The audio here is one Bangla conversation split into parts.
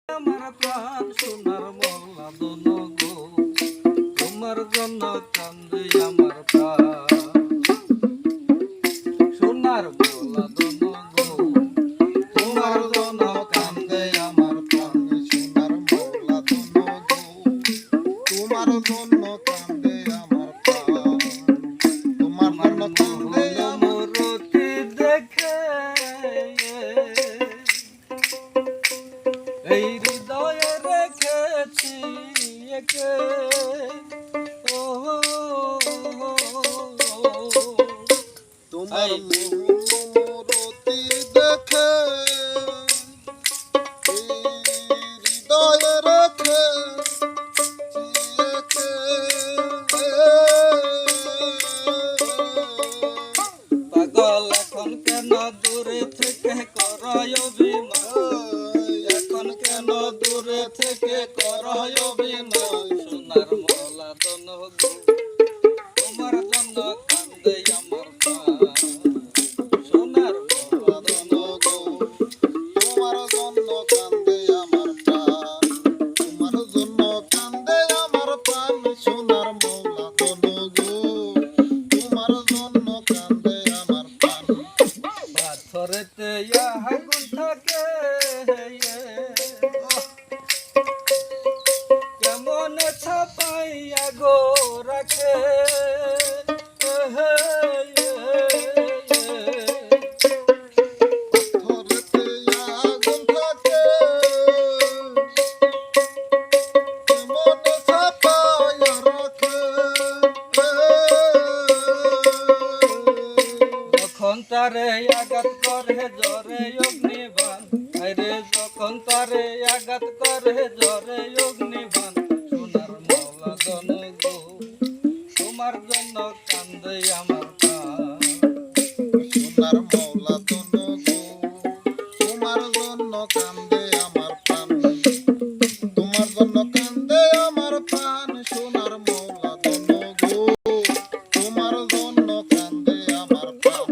আমার প্রাণ সোনার মোলা দোনো গো, তোমার জন্য কান্দে আমার প্রাণ সোনার মোলা দোনো গো, তোমার জন্য কান্দে আমার প্রাণ সোনার মৌলা দোনো গো, তোমার জন্য কান্দে আমার প্রাণ, তোমার জন্য কান্দে আমার মূরতি দেখে এই হৃদয়ে রেখেছি একে ও তোমার মূরতি দেখে এই হৃদয়ে রেখে পাগল এখন কেন দূরে থেকে করয় অভিমান, এখন কেন দূরে থেকে করয় অভিমান সোনার মোলা দোনো গো, তোমার জন্য কান্দে আমার প্রাণ সোনার মোলা দোনো গো, তোমার জন্য কান্দে আমার প্রাণ, তোমার জন্য কান্দে আমার প্রাণ সোনার মৌলা দোনো গো, তোমার জন্য কান্দে আমার প্রাণ। পাথরেতে আগুন থাকে কেমন ছাপাইয়া গো রাখে পাথরেতে আগুন থাকে কেমন ছাপাইয়া রাখে, যখন তারে আঘাত করে জরে অগ্নিবাণ, আরে যখন তারে আঘাত করে জরে অগ্নিবাণ সোনার মোলা দোনো গো, তোমার জন্য কান্দে আমার প্রাণ সোনার মৌলা দোনো গো, তোমার জন্য কান্দে আমার প্রাণ, তোমার জন্য কান্দে আমার প্রাণ সোনার মৌলা দোনো গো, তোমার জন্য কান্দে আমার প্রাণ।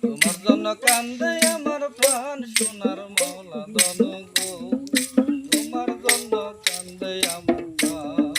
তোমার জন্য কান্দে আমার প্রাণ সোনার মোলা দোনো গো, তোমার জন্য কান্দে আমার প্রাণ।